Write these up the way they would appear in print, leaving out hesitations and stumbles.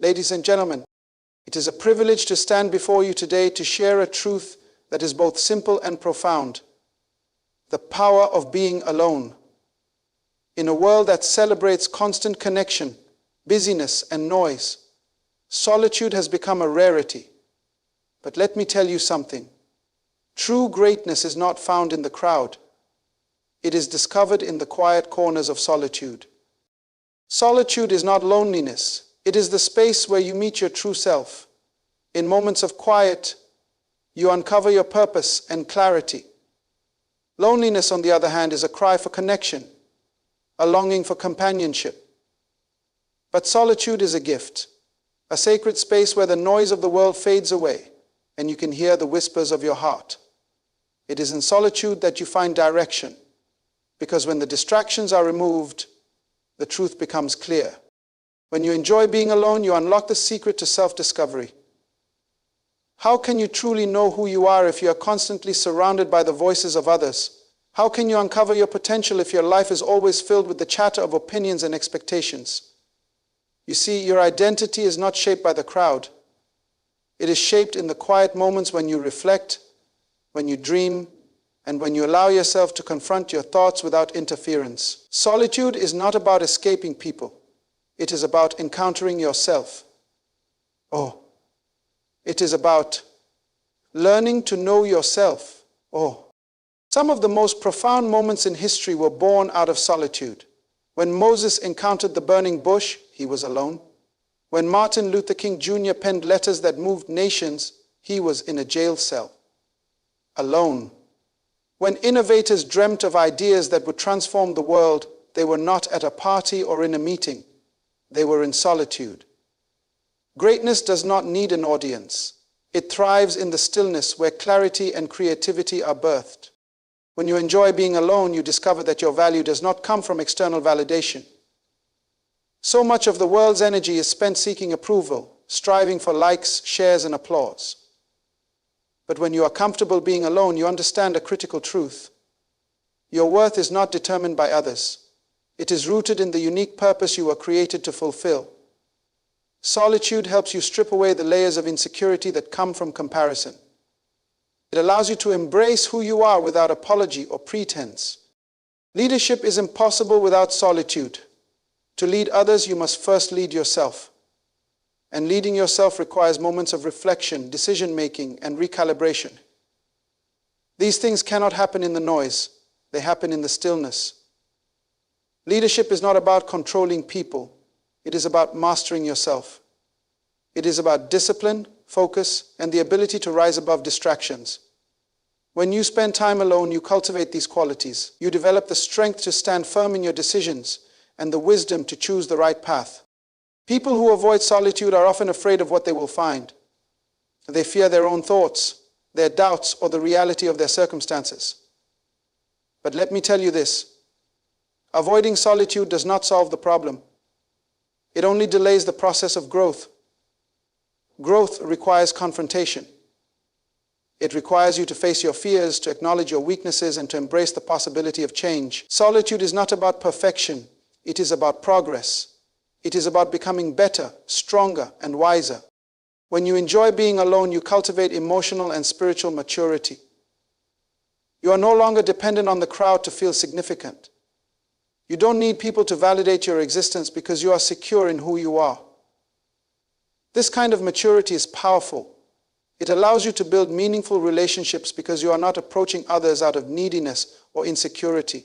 Ladies and gentlemen, it is a privilege to stand before you today to share a truth that is both simple and profound: the power of being alone. In a world that celebrates constant connection, busyness, and noise, solitude has become a rarity. But let me tell you something. True greatness is not found in the crowd. It is discovered in the quiet corners of solitude. Solitude is not loneliness. It is the space where you meet your true self. In moments of quiet, you uncover your purpose and clarity. Loneliness, on the other hand, is a cry for connection, a longing for companionship. But solitude is a gift, a sacred space where the noise of the world fades away and you can hear the whispers of your heart. It is in solitude that you find direction, because when the distractions are removed, the truth becomes clear. When you enjoy being alone, you unlock the secret to self-discovery. How can you truly know who you are if you are constantly surrounded by the voices of others? How can you uncover your potential if your life is always filled with the chatter of opinions and expectations? You see, your identity is not shaped by the crowd. It is shaped in the quiet moments when you reflect, when you dream, and when you allow yourself to confront your thoughts without interference. Solitude is not about escaping people. It is about encountering yourself. It is about learning to know yourself. Some of the most profound moments in history were born out of solitude. When Moses encountered the burning bush, he was alone. When Martin Luther King Jr. penned letters that moved nations, he was in a jail cell, alone. When innovators dreamt of ideas that would transform the world, they were not at a party or in a meeting. They were in solitude. Greatness does not need an audience. It thrives in the stillness where clarity and creativity are birthed. When you enjoy being alone, you discover that your value does not come from external validation. So much of the world's energy is spent seeking approval, striving for likes, shares, and applause. But when you are comfortable being alone, you understand a critical truth. Your worth is not determined by others. It is rooted in the unique purpose you were created to fulfill. Solitude helps you strip away the layers of insecurity that come from comparison. It allows you to embrace who you are without apology or pretense. Leadership is impossible without solitude. To lead others, you must first lead yourself. And leading yourself requires moments of reflection, decision-making, and recalibration. These things cannot happen in the noise. They happen in the stillness. Leadership is not about controlling people. It is about mastering yourself. It is about discipline, focus, and the ability to rise above distractions. When you spend time alone, you cultivate these qualities. You develop the strength to stand firm in your decisions and the wisdom to choose the right path. People who avoid solitude are often afraid of what they will find. They fear their own thoughts, their doubts, or the reality of their circumstances. But let me tell you this: avoiding solitude does not solve the problem. It only delays the process of growth. Growth requires confrontation. It requires you to face your fears, to acknowledge your weaknesses, and to embrace the possibility of change. Solitude is not about perfection. It is about progress. It is about becoming better, stronger, and wiser. When you enjoy being alone, you cultivate emotional and spiritual maturity. You are no longer dependent on the crowd to feel significant. You don't need people to validate your existence because you are secure in who you are. This kind of maturity is powerful. It allows you to build meaningful relationships because you are not approaching others out of neediness or insecurity.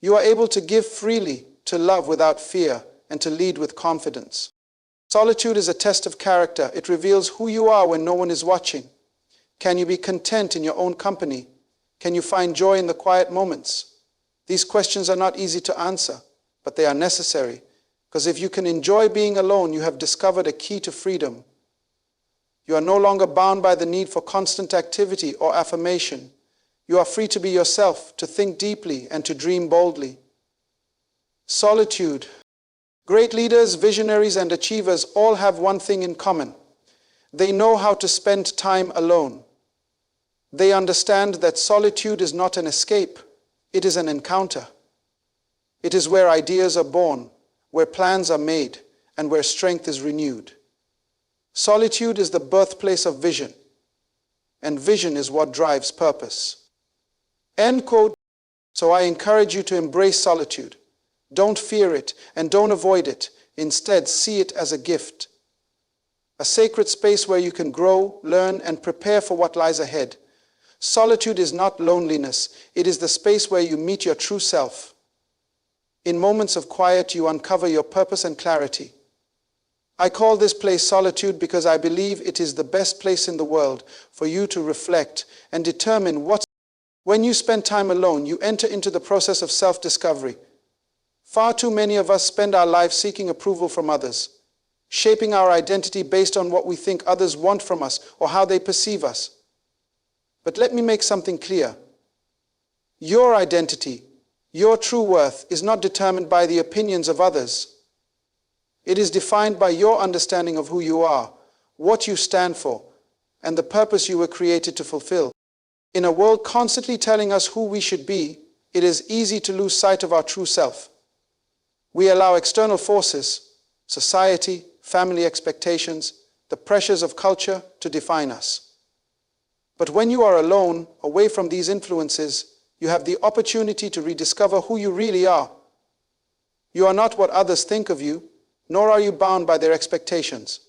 You are able to give freely, to love without fear, and to lead with confidence. Solitude is a test of character. It reveals who you are when no one is watching. Can you be content in your own company? Can you find joy in the quiet moments? These questions are not easy to answer, but they are necessary, because if you can enjoy being alone, you have discovered a key to freedom. You are no longer bound by the need for constant activity or affirmation. You are free to be yourself, to think deeply, and to dream boldly. Solitude. Great leaders, visionaries, and achievers all have one thing in common. They know how to spend time alone. They understand that solitude is not an escape. It is an encounter. It is where ideas are born, where plans are made, and where strength is renewed. Solitude is the birthplace of vision, and vision is what drives purpose. End quote. So I encourage you to embrace solitude. Don't fear it and don't avoid it. Instead, see it as a gift. A sacred space where you can grow, learn, and prepare for what lies ahead. Solitude is not loneliness. It is the space where you meet your true self. In moments of quiet, you uncover your purpose and clarity. I call this place solitude because I believe it is the best place in the world for you to reflect and determine what's. When you spend time alone, you enter into the process of self-discovery. Far too many of us spend our lives seeking approval from others, shaping our identity based on what we think others want from us or how they perceive us. But let me make something clear. Your identity, your true worth, is not determined by the opinions of others. It is defined by your understanding of who you are, what you stand for, and the purpose you were created to fulfill. In a world constantly telling us who we should be, it is easy to lose sight of our true self. We allow external forces, society, family expectations, the pressures of culture to define us. But when you are alone, away from these influences, you have the opportunity to rediscover who you really are. You are not what others think of you, nor are you bound by their expectations.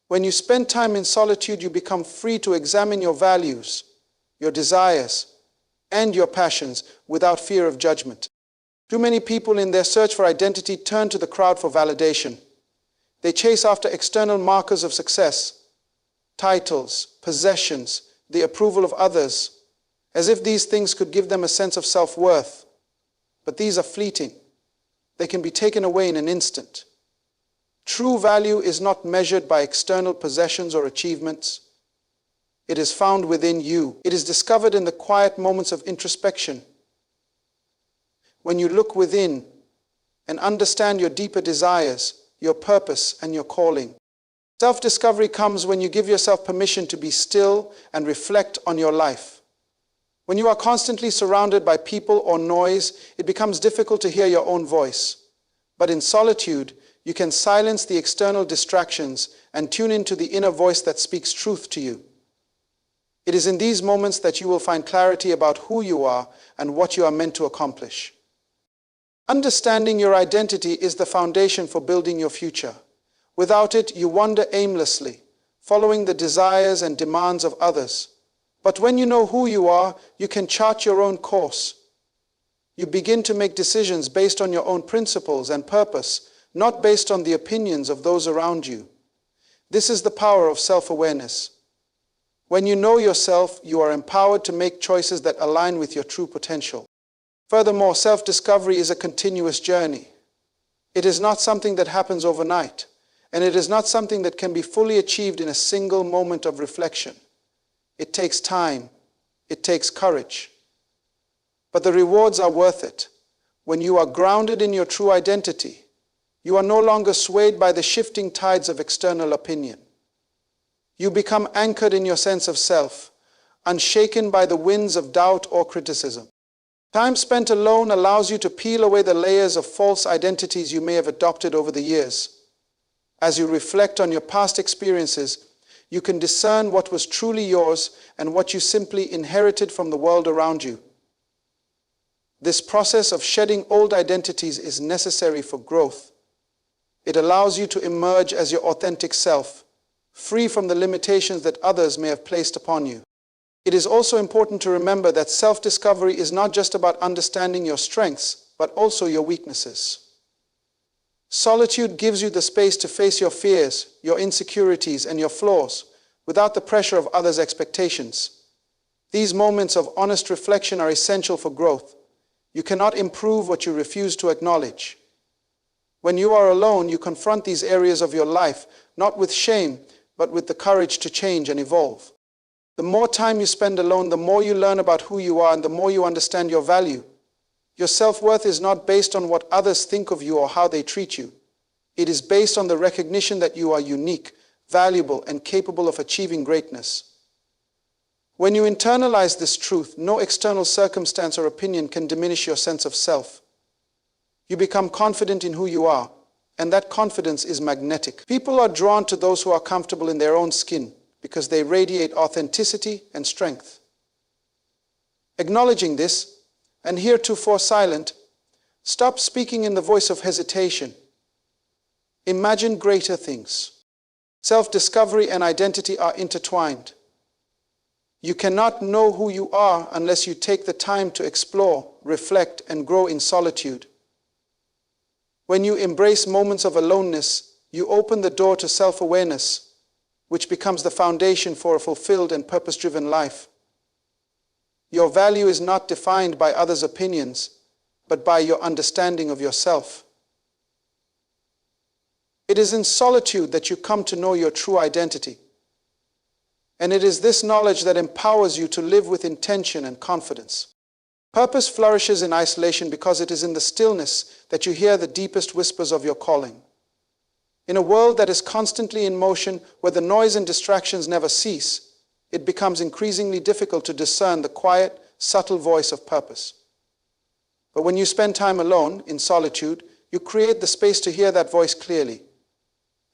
When you spend time in solitude, you become free to examine your values, your desires, and your passions without fear of judgment. Too many people in their search for identity turn to the crowd for validation. They chase after external markers of success, titles, possessions, the approval of others, as if these things could give them a sense of self-worth. But these are fleeting. They can be taken away in an instant. True value is not measured by external possessions or achievements. It is found within you. It is discovered in the quiet moments of introspection. When you look within and understand your deeper desires, your purpose, and your calling. Self-discovery comes when you give yourself permission to be still and reflect on your life. When you are constantly surrounded by people or noise, it becomes difficult to hear your own voice. But in solitude, you can silence the external distractions and tune into the inner voice that speaks truth to you. It is in these moments that you will find clarity about who you are and what you are meant to accomplish. Understanding your identity is the foundation for building your future. Without it, you wander aimlessly, following the desires and demands of others. But when you know who you are, you can chart your own course. You begin to make decisions based on your own principles and purpose, not based on the opinions of those around you. This is the power of self-awareness. When you know yourself, you are empowered to make choices that align with your true potential. Furthermore, self-discovery is a continuous journey. It is not something that happens overnight, and it is not something that can be fully achieved in a single moment of reflection. It takes time. It takes courage. But the rewards are worth it. When you are grounded in your true identity, you are no longer swayed by the shifting tides of external opinion. You become anchored in your sense of self, unshaken by the winds of doubt or criticism. Time spent alone allows you to peel away the layers of false identities you may have adopted over the years. As you reflect on your past experiences, you can discern what was truly yours and what you simply inherited from the world around you. This process of shedding old identities is necessary for growth. It allows you to emerge as your authentic self, free from the limitations that others may have placed upon you. It is also important to remember that self-discovery is not just about understanding your strengths, but also your weaknesses. Solitude gives you the space to face your fears, your insecurities, and your flaws without the pressure of others' expectations. These moments of honest reflection are essential for growth. You cannot improve what you refuse to acknowledge. When you are alone, you confront these areas of your life, not with shame, but with the courage to change and evolve. The more time you spend alone, the more you learn about who you are and the more you understand your value. Your self-worth is not based on what others think of you or how they treat you. It is based on the recognition that you are unique, valuable, and capable of achieving greatness. When you internalize this truth, no external circumstance or opinion can diminish your sense of self. You become confident in who you are and that confidence is magnetic. People are drawn to those who are comfortable in their own skin because they radiate authenticity and strength. Acknowledging this, and heretofore silent, stop speaking in the voice of hesitation. Imagine greater things. Self-discovery and identity are intertwined. You cannot know who you are unless you take the time to explore, reflect, and grow in solitude. When you embrace moments of aloneness, you open the door to self-awareness, which becomes the foundation for a fulfilled and purpose-driven life. Your value is not defined by others' opinions, but by your understanding of yourself. It is in solitude that you come to know your true identity. And it is this knowledge that empowers you to live with intention and confidence. Purpose flourishes in isolation because it is in the stillness that you hear the deepest whispers of your calling. In a world that is constantly in motion, where the noise and distractions never cease, it becomes increasingly difficult to discern the quiet, subtle voice of purpose. But when you spend time alone, in solitude, you create the space to hear that voice clearly.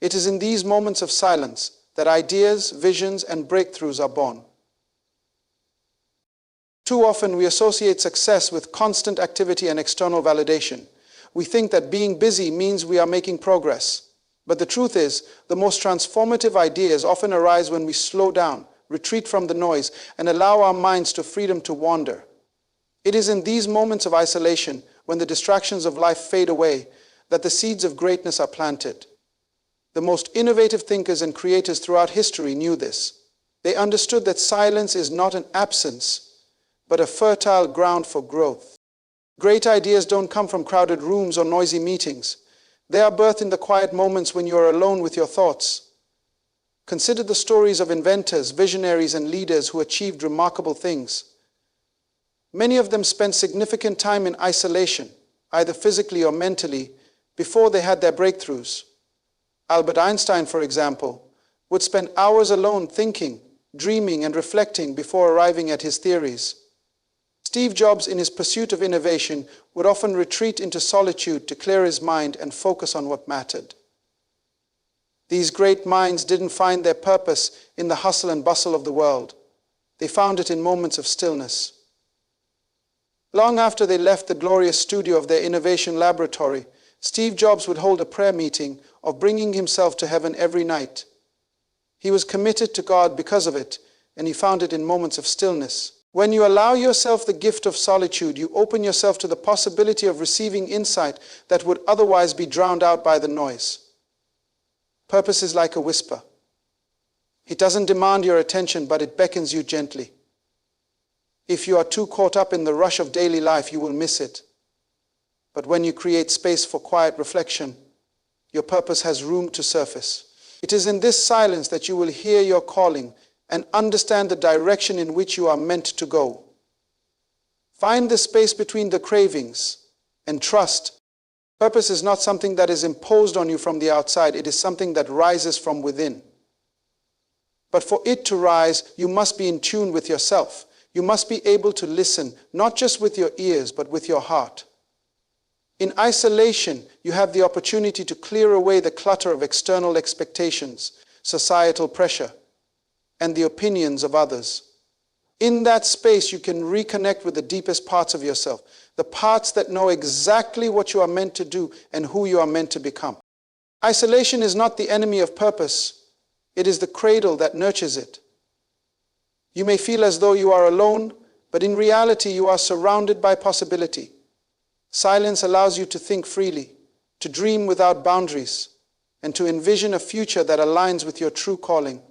It is in these moments of silence that ideas, visions, and breakthroughs are born. Too often we associate success with constant activity and external validation. We think that being busy means we are making progress. But the truth is, the most transformative ideas often arise when we slow down, retreat from the noise, and allow our minds to freedom to wander. It is in these moments of isolation, when the distractions of life fade away, that the seeds of greatness are planted. The most innovative thinkers and creators throughout history knew this. They understood that silence is not an absence, but a fertile ground for growth. Great ideas don't come from crowded rooms or noisy meetings. They are birthed in the quiet moments when you are alone with your thoughts. Consider the stories of inventors, visionaries, and leaders who achieved remarkable things. Many of them spent significant time in isolation, either physically or mentally, before they had their breakthroughs. Albert Einstein, for example, would spend hours alone thinking, dreaming, and reflecting before arriving at his theories. Steve Jobs, in his pursuit of innovation, would often retreat into solitude to clear his mind and focus on what mattered. These great minds didn't find their purpose in the hustle and bustle of the world. They found it in moments of stillness. Long after they left the glorious studio of their innovation laboratory, Steve Jobs would hold a prayer meeting of bringing himself to heaven every night. He was committed to God because of it, and he found it in moments of stillness. When you allow yourself the gift of solitude, you open yourself to the possibility of receiving insight that would otherwise be drowned out by the noise. Purpose is like a whisper. It doesn't demand your attention, but it beckons you gently. If you are too caught up in the rush of daily life, you will miss it. But when you create space for quiet reflection, your purpose has room to surface. It is in this silence that you will hear your calling and understand the direction in which you are meant to go. Find the space between the cravings and trust. Purpose is not something that is imposed on you from the outside. It is something that rises from within. But for it to rise, you must be in tune with yourself. You must be able to listen, not just with your ears, but with your heart. In isolation, you have the opportunity to clear away the clutter of external expectations, societal pressure, and the opinions of others. In that space, you can reconnect with the deepest parts of yourself, the parts that know exactly what you are meant to do and who you are meant to become. Isolation is not the enemy of purpose. It is the cradle that nurtures it. You may feel as though you are alone, but in reality, you are surrounded by possibility. Silence allows you to think freely, to dream without boundaries, and to envision a future that aligns with your true calling.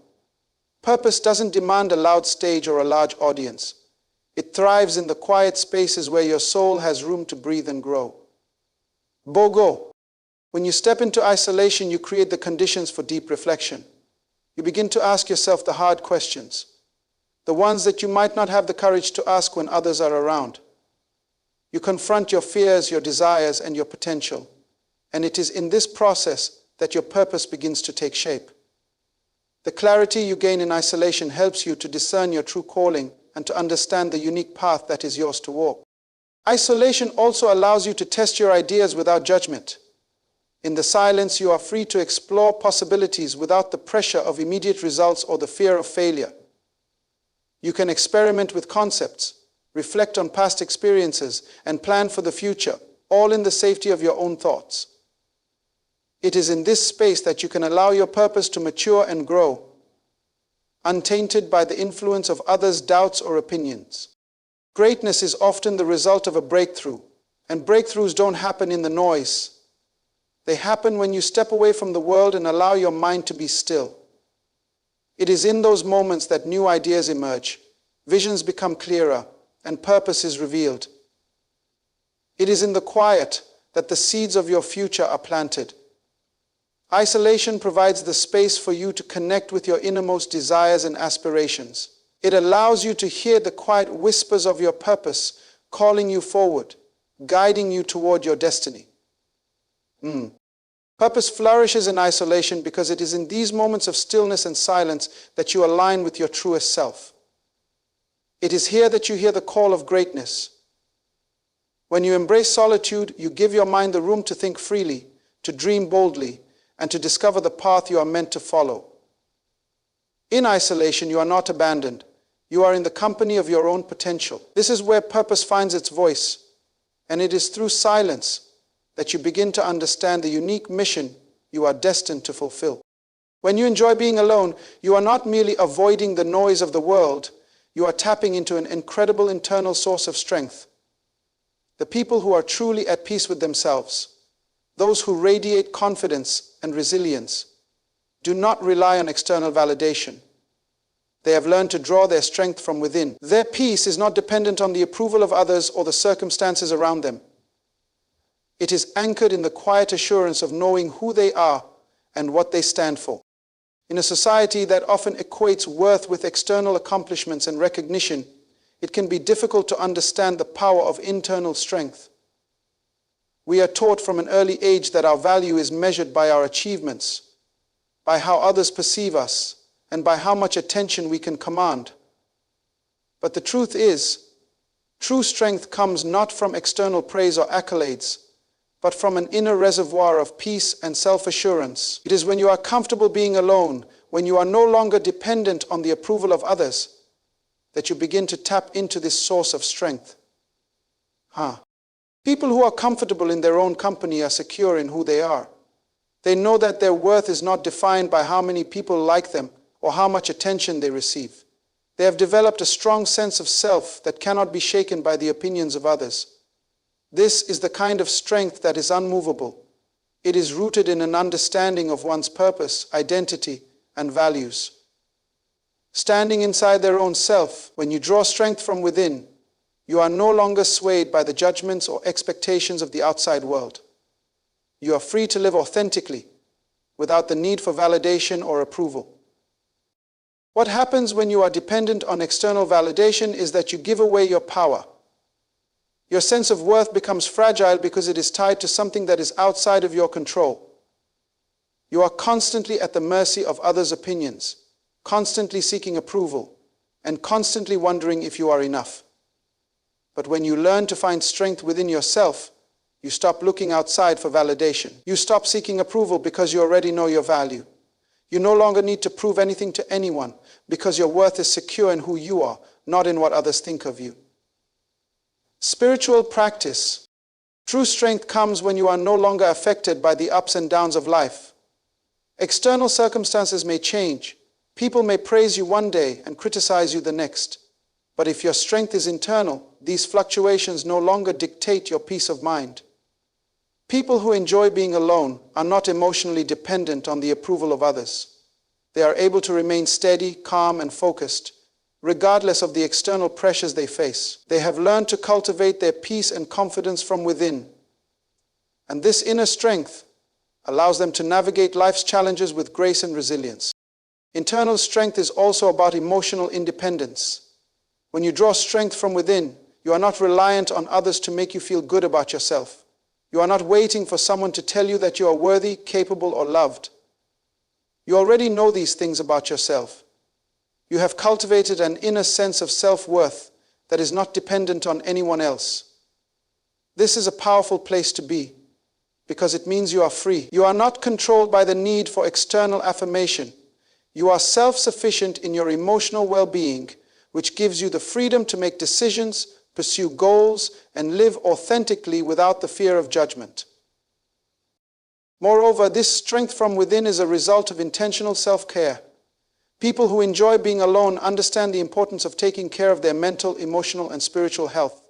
Purpose doesn't demand a loud stage or a large audience. It thrives in the quiet spaces where your soul has room to breathe and grow. Bogo. When you step into isolation, you create the conditions for deep reflection. You begin to ask yourself the hard questions, the ones that you might not have the courage to ask when others are around. You confront your fears, your desires, and your potential. And it is in this process that your purpose begins to take shape. The clarity you gain in isolation helps you to discern your true calling and to understand the unique path that is yours to walk. Isolation also allows you to test your ideas without judgment. In the silence, you are free to explore possibilities without the pressure of immediate results or the fear of failure. You can experiment with concepts, reflect on past experiences, and plan for the future, all in the safety of your own thoughts. It is in this space that you can allow your purpose to mature and grow, untainted by the influence of others' doubts or opinions. Greatness is often the result of a breakthrough, and breakthroughs don't happen in the noise. They happen when you step away from the world and allow your mind to be still. It is in those moments that new ideas emerge, visions become clearer, and purpose is revealed. It is in the quiet that the seeds of your future are planted. Isolation provides the space for you to connect with your innermost desires and aspirations. It allows you to hear the quiet whispers of your purpose, calling you forward, guiding you toward your destiny. Purpose flourishes in isolation because it is in these moments of stillness and silence that you align with your truest self. It is here that you hear the call of greatness. When you embrace solitude, you give your mind the room to think freely, to dream boldly, and to discover the path you are meant to follow. In isolation, you are not abandoned. You are in the company of your own potential. This is where purpose finds its voice, and it is through silence that you begin to understand the unique mission you are destined to fulfill. When you enjoy being alone, you are not merely avoiding the noise of the world, you are tapping into an incredible internal source of strength. The people who are truly at peace with themselves, those who radiate confidence and resilience, do not rely on external validation. They have learned to draw their strength from within. Their peace is not dependent on the approval of others or the circumstances around them. It is anchored in the quiet assurance of knowing who they are and what they stand for. In a society that often equates worth with external accomplishments and recognition, it can be difficult to understand the power of internal strength. We are taught from an early age that our value is measured by our achievements, by how others perceive us, and by how much attention we can command. But the truth is, true strength comes not from external praise or accolades, but from an inner reservoir of peace and self-assurance. It is when you are comfortable being alone, when you are no longer dependent on the approval of others, that you begin to tap into this source of strength. People who are comfortable in their own company are secure in who they are. They know that their worth is not defined by how many people like them or how much attention they receive. They have developed a strong sense of self that cannot be shaken by the opinions of others. This is the kind of strength that is unmovable. It is rooted in an understanding of one's purpose, identity, and values. Standing inside their own self, when you draw strength from within, you are no longer swayed by the judgments or expectations of the outside world. You are free to live authentically, without the need for validation or approval. What happens when you are dependent on external validation is that you give away your power. Your sense of worth becomes fragile because it is tied to something that is outside of your control. You are constantly at the mercy of others' opinions, constantly seeking approval, and constantly wondering if you are enough. But when you learn to find strength within yourself, you stop looking outside for validation. You stop seeking approval because you already know your value. You no longer need to prove anything to anyone because your worth is secure in who you are, not in what others think of you. Spiritual practice. True strength comes when you are no longer affected by the ups and downs of life. External circumstances may change. People may praise you one day and criticize you the next. But if your strength is internal, these fluctuations no longer dictate your peace of mind. People who enjoy being alone are not emotionally dependent on the approval of others. They are able to remain steady, calm, and focused, regardless of the external pressures they face. They have learned to cultivate their peace and confidence from within. And this inner strength allows them to navigate life's challenges with grace and resilience. Internal strength is also about emotional independence. When you draw strength from within, you are not reliant on others to make you feel good about yourself. You are not waiting for someone to tell you that you are worthy, capable, or loved. You already know these things about yourself. You have cultivated an inner sense of self-worth that is not dependent on anyone else. This is a powerful place to be. because it means you are free. You are not controlled by the need for external affirmation. You are self-sufficient in your emotional well-being, which gives you the freedom to make decisions, pursue goals, and live authentically without the fear of judgment. Moreover, this strength from within is a result of intentional self-care. People who enjoy being alone understand the importance of taking care of their mental, emotional, and spiritual health.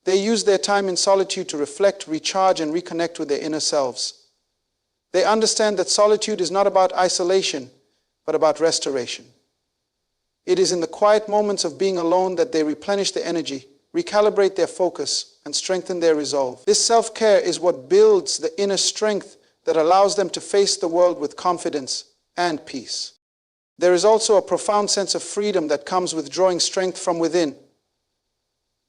They use their time in solitude to reflect, recharge, and reconnect with their inner selves. They understand that solitude is not about isolation, but about restoration. It is in the quiet moments of being alone that they replenish their energy, recalibrate their focus, and strengthen their resolve. This self-care is what builds the inner strength that allows them to face the world with confidence and peace. There is also a profound sense of freedom that comes with drawing strength from within.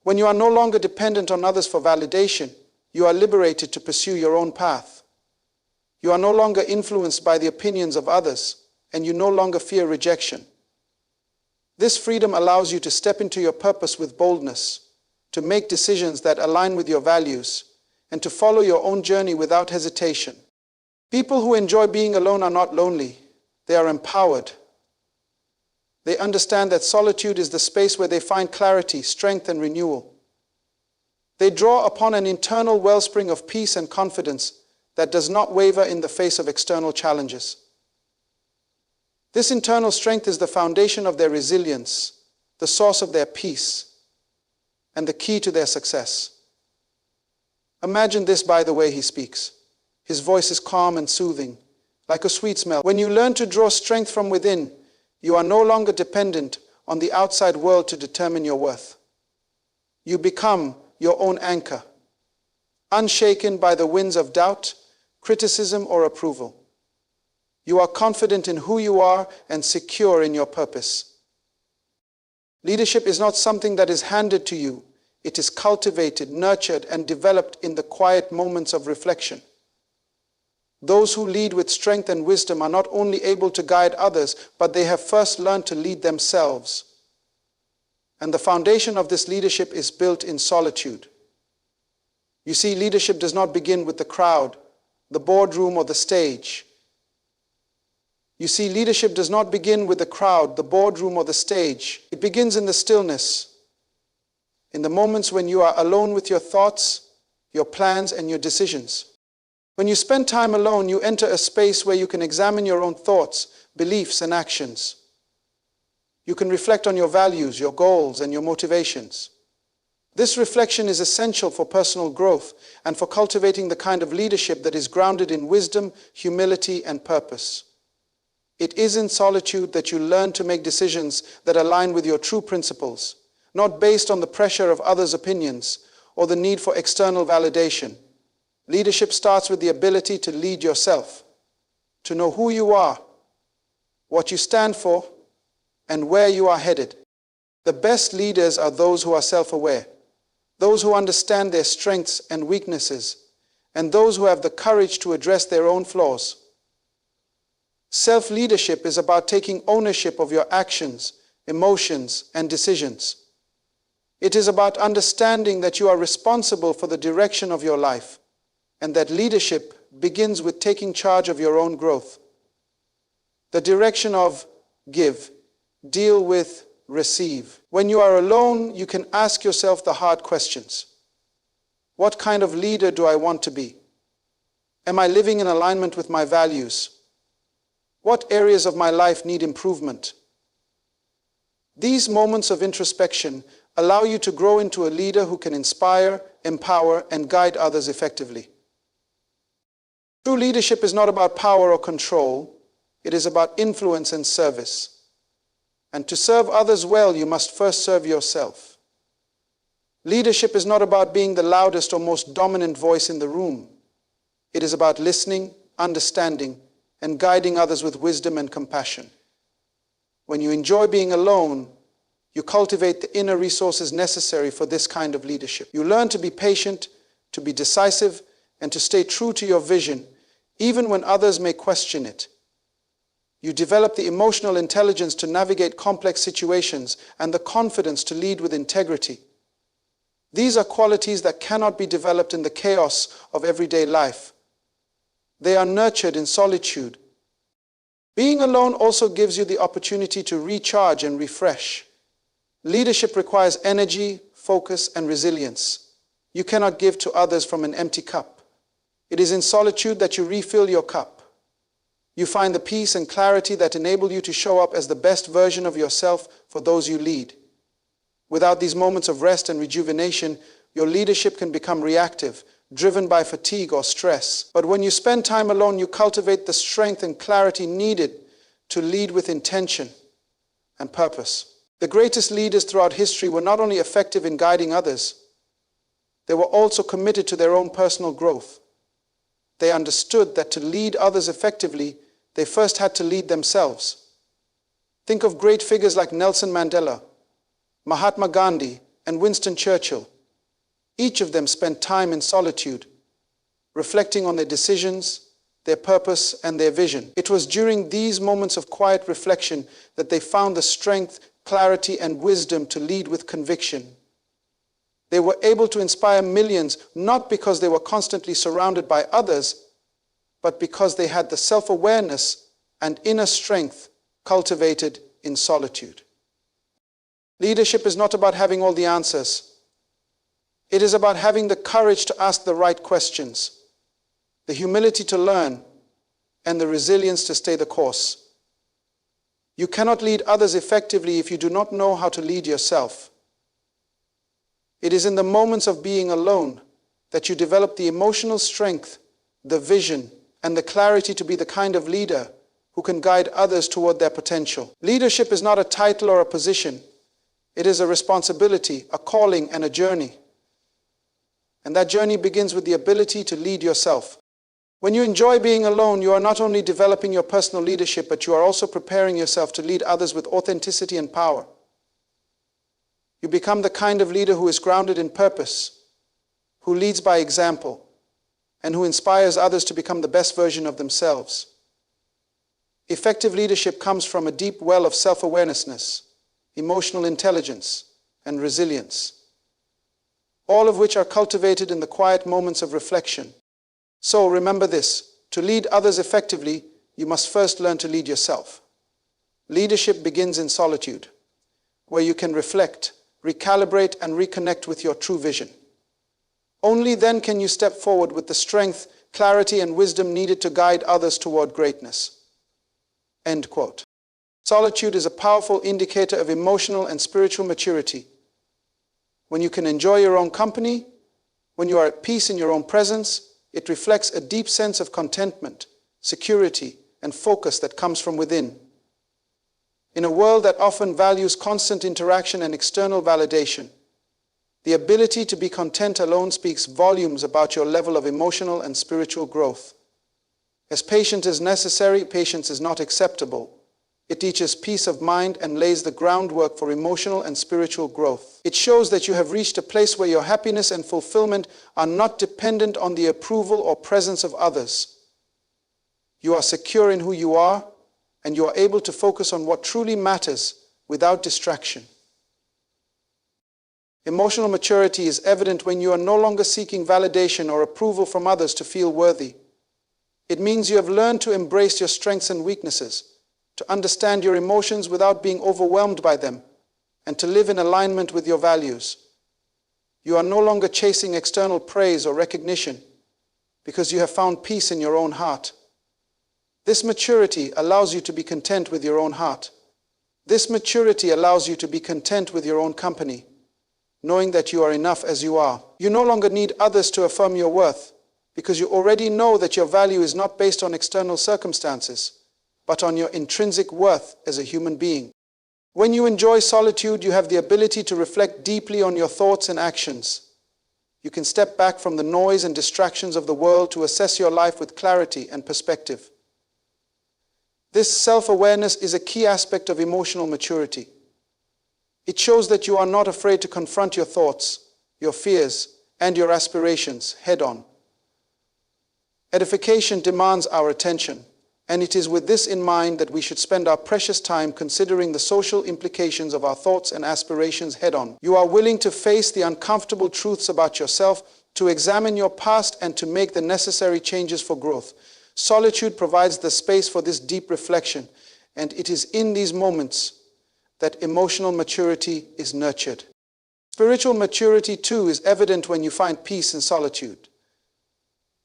When you are no longer dependent on others for validation, you are liberated to pursue your own path. You are no longer influenced by the opinions of others, and you no longer fear rejection. This freedom allows you to step into your purpose with boldness, to make decisions that align with your values, and to follow your own journey without hesitation. People who enjoy being alone are not lonely. They are empowered. They understand that solitude is the space where they find clarity, strength, and renewal. They draw upon an internal wellspring of peace and confidence that does not waver in the face of external challenges. This internal strength is the foundation of their resilience, the source of their peace, and the key to their success. Imagine this by the way he speaks. His voice is calm and soothing, like a sweet smell. When you learn to draw strength from within, you are no longer dependent on the outside world to determine your worth. You become your own anchor, unshaken by the winds of doubt, criticism, or approval. You are confident in who you are and secure in your purpose. Leadership is not something that is handed to you. It is cultivated, nurtured, and developed in the quiet moments of reflection. Those who lead with strength and wisdom are not only able to guide others, but they have first learned to lead themselves. And the foundation of this leadership is built in solitude. You see, leadership does not begin with the crowd, the boardroom, or the stage. You see, leadership does not begin with the crowd, the boardroom, or the stage. It begins in the stillness, in the moments when you are alone with your thoughts, your plans, and your decisions. When you spend time alone, you enter a space where you can examine your own thoughts, beliefs, and actions. You can reflect on your values, your goals, and your motivations. This reflection is essential for personal growth and for cultivating the kind of leadership that is grounded in wisdom, humility, and purpose. It is in solitude that you learn to make decisions that align with your true principles, not based on the pressure of others' opinions or the need for external validation. Leadership starts with the ability to lead yourself, to know who you are, what you stand for, and where you are headed. The best leaders are those who are self-aware, those who understand their strengths and weaknesses, and those who have the courage to address their own flaws. Self-leadership is about taking ownership of your actions, emotions, and decisions. It is about understanding that you are responsible for the direction of your life, and that leadership begins with taking charge of your own growth. The direction of give, deal with, receive. When you are alone, you can ask yourself the hard questions. What kind of leader do I want to be? Am I living in alignment with my values? What areas of my life need improvement? These moments of introspection allow you to grow into a leader who can inspire, empower, and guide others effectively. True leadership is not about power or control. It is about influence and service. And to serve others well, you must first serve yourself. Leadership is not about being the loudest or most dominant voice in the room. It is about listening, understanding, and guiding others with wisdom and compassion. When you enjoy being alone, you cultivate the inner resources necessary for this kind of leadership. You learn to be patient, to be decisive, and to stay true to your vision, even when others may question it. You develop the emotional intelligence to navigate complex situations and the confidence to lead with integrity. These are qualities that cannot be developed in the chaos of everyday life. They are nurtured in solitude. Being alone also gives you the opportunity to recharge and refresh. Leadership requires energy, focus, and resilience. You cannot give to others from an empty cup. It is in solitude that you refill your cup. You find the peace and clarity that enable you to show up as the best version of yourself for those you lead. Without these moments of rest and rejuvenation, your leadership can become reactive, driven by fatigue or stress. But when you spend time alone, you cultivate the strength and clarity needed to lead with intention and purpose. The greatest leaders throughout history were not only effective in guiding others, they were also committed to their own personal growth. They understood that to lead others effectively, they first had to lead themselves. Think of great figures like Nelson Mandela, Mahatma Gandhi, and Winston Churchill. Each of them spent time in solitude, reflecting on their decisions, their purpose, and their vision. It was during these moments of quiet reflection that they found the strength, clarity, and wisdom to lead with conviction. They were able to inspire millions not because they were constantly surrounded by others, but because they had the self-awareness and inner strength cultivated in solitude. Leadership is not about having all the answers. It is about having the courage to ask the right questions, the humility to learn, and the resilience to stay the course. You cannot lead others effectively if you do not know how to lead yourself. It is in the moments of being alone that you develop the emotional strength, the vision, and the clarity to be the kind of leader who can guide others toward their potential. Leadership is not a title or a position. It is a responsibility, a calling, and a journey. And that journey begins with the ability to lead yourself. When you enjoy being alone, you are not only developing your personal leadership, but you are also preparing yourself to lead others with authenticity and power. You become the kind of leader who is grounded in purpose, who leads by example, and who inspires others to become the best version of themselves. Effective leadership comes from a deep well of self-awareness, emotional intelligence, and resilience, all of which are cultivated in the quiet moments of reflection. So remember this: to lead others effectively, you must first learn to lead yourself. Leadership begins in solitude, where you can reflect, recalibrate, and reconnect with your true vision. Only then can you step forward with the strength, clarity, and wisdom needed to guide others toward greatness. End quote. Solitude is a powerful indicator of emotional and spiritual maturity. When you can enjoy your own company, when you are at peace in your own presence, it reflects a deep sense of contentment, security, and focus that comes from within. In a world that often values constant interaction and external validation, the ability to be content alone speaks volumes about your level of emotional and spiritual growth. As patience is necessary, patience is not acceptable. It teaches peace of mind and lays the groundwork for emotional and spiritual growth. It shows that you have reached a place where your happiness and fulfillment are not dependent on the approval or presence of others. You are secure in who you are, and you are able to focus on what truly matters without distraction. Emotional maturity is evident when you are no longer seeking validation or approval from others to feel worthy. It means you have learned to embrace your strengths and weaknesses, to understand your emotions without being overwhelmed by them, and to live in alignment with your values. You are no longer chasing external praise or recognition because you have found peace in your own heart. This maturity allows you to be content with your own heart. This maturity allows you to be content with your own company, knowing that you are enough as you are. You no longer need others to affirm your worth because you already know that your value is not based on external circumstances, but on your intrinsic worth as a human being. When you enjoy solitude, you have the ability to reflect deeply on your thoughts and actions. You can step back from the noise and distractions of the world to assess your life with clarity and perspective. This self-awareness is a key aspect of emotional maturity. It shows that you are not afraid to confront your thoughts, your fears, and your aspirations head-on. Edification demands our attention, And it is with this in mind that we should spend our precious time considering the social implications of our thoughts and aspirations head-on. You are willing to face the uncomfortable truths about yourself, to examine your past, and to make the necessary changes for growth. Solitude provides the space for this deep reflection, and it is in these moments that emotional maturity is nurtured. Spiritual maturity, too, is evident when you find peace in solitude.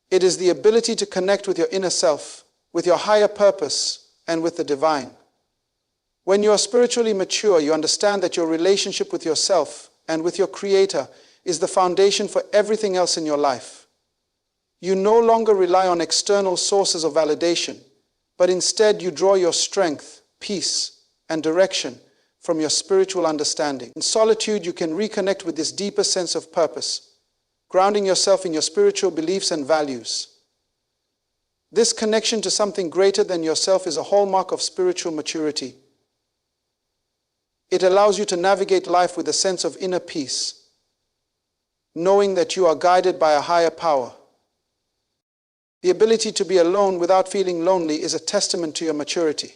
It is the ability to connect with your inner self, with your higher purpose, and with the divine. When you are spiritually mature, you understand that your relationship with yourself and with your Creator is the foundation for everything else in your life. You no longer rely on external sources of validation, but instead you draw your strength, peace, and direction from your spiritual understanding. In solitude, you can reconnect with this deeper sense of purpose, grounding yourself in your spiritual beliefs and values. This connection to something greater than yourself is a hallmark of spiritual maturity. It allows you to navigate life with a sense of inner peace, knowing that you are guided by a higher power. The ability to be alone without feeling lonely is a testament to your maturity.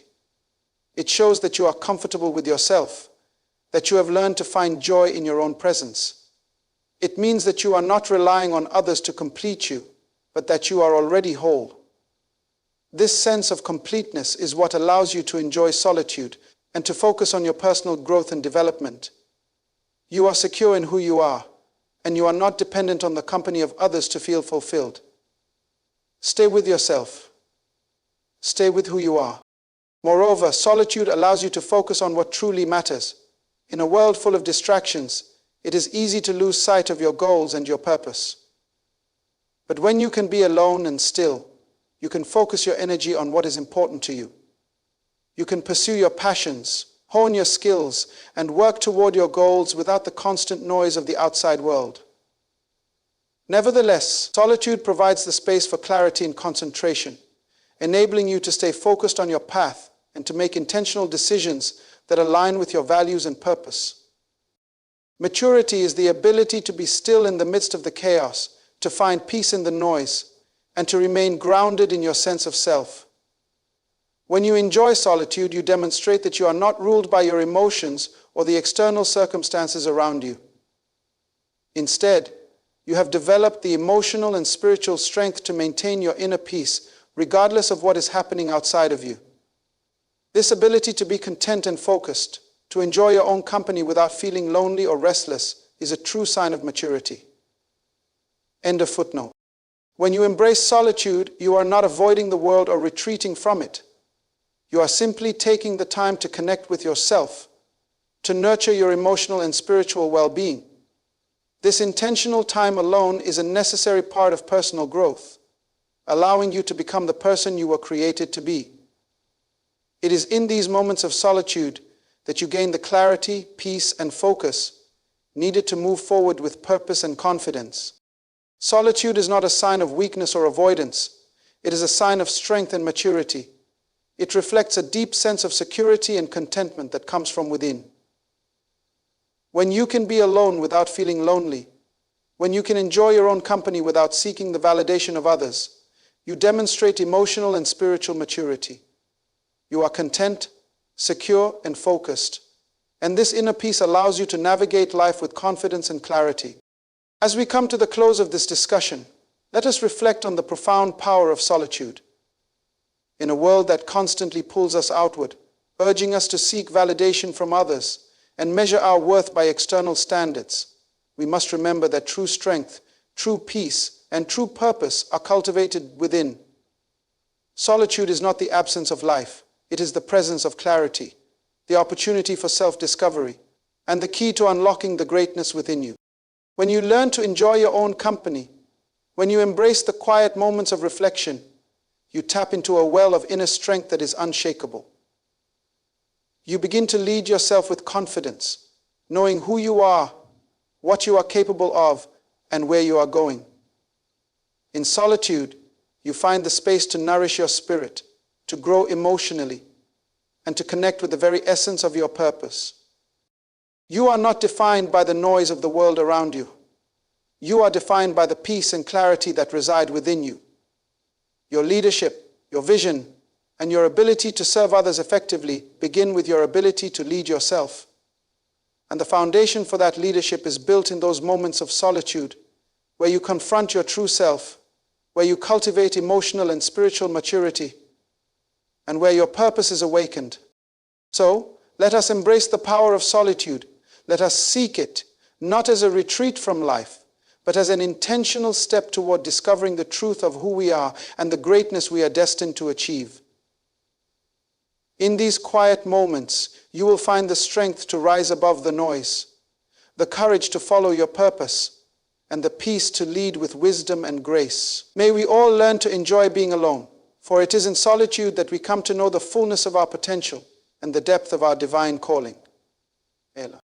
It shows that you are comfortable with yourself, that you have learned to find joy in your own presence. It means that you are not relying on others to complete you, but that you are already whole. This sense of completeness is what allows you to enjoy solitude and to focus on your personal growth and development. You are secure in who you are, and you are not dependent on the company of others to feel fulfilled. Stay with yourself. Stay with who you are. Moreover, solitude allows you to focus on what truly matters. In a world full of distractions, it is easy to lose sight of your goals and your purpose. But when you can be alone and still, you can focus your energy on what is important to you. You can pursue your passions, hone your skills, and work toward your goals without the constant noise of the outside world. Nevertheless, solitude provides the space for clarity and concentration, enabling you to stay focused on your path and to make intentional decisions that align with your values and purpose. Maturity is the ability to be still in the midst of the chaos, to find peace in the noise, and to remain grounded in your sense of self. When you enjoy solitude, you demonstrate that you are not ruled by your emotions or the external circumstances around you. Instead, you have developed the emotional and spiritual strength to maintain your inner peace, regardless of what is happening outside of you. This ability to be content and focused, to enjoy your own company without feeling lonely or restless, is a true sign of maturity. End of footnote. When you embrace solitude, you are not avoiding the world or retreating from it. You are simply taking the time to connect with yourself, to nurture your emotional and spiritual well-being. This intentional time alone is a necessary part of personal growth, allowing you to become the person you were created to be. It is in these moments of solitude that you gain the clarity, peace, and focus needed to move forward with purpose and confidence. Solitude is not a sign of weakness or avoidance. It is a sign of strength and maturity. It reflects a deep sense of security and contentment that comes from within. When you can be alone without feeling lonely, when you can enjoy your own company without seeking the validation of others, you demonstrate emotional and spiritual maturity. You are content, secure, and focused, and this inner peace allows you to navigate life with confidence and clarity. As we come to the close of this discussion, let us reflect on the profound power of solitude. In a world that constantly pulls us outward, urging us to seek validation from others and measure our worth by external standards, we must remember that true strength, true peace, and true purpose are cultivated within. Solitude is not the absence of life, it is the presence of clarity, the opportunity for self-discovery, and the key to unlocking the greatness within you. When you learn to enjoy your own company, when you embrace the quiet moments of reflection, you tap into a well of inner strength that is unshakable. You begin to lead yourself with confidence, knowing who you are, what you are capable of, and where you are going. In solitude, you find the space to nourish your spirit, to grow emotionally, and to connect with the very essence of your purpose. You are not defined by the noise of the world around you. You are defined by the peace and clarity that reside within you. Your leadership, your vision, and your ability to serve others effectively begin with your ability to lead yourself. And the foundation for that leadership is built in those moments of solitude, where you confront your true self, where you cultivate emotional and spiritual maturity, and where your purpose is awakened. So, let us embrace the power of solitude. Let us seek it, not as a retreat from life, but as an intentional step toward discovering the truth of who we are and the greatness we are destined to achieve. In these quiet moments, you will find the strength to rise above the noise, the courage to follow your purpose, and the peace to lead with wisdom and grace. May we all learn to enjoy being alone, for it is in solitude that we come to know the fullness of our potential and the depth of our divine calling.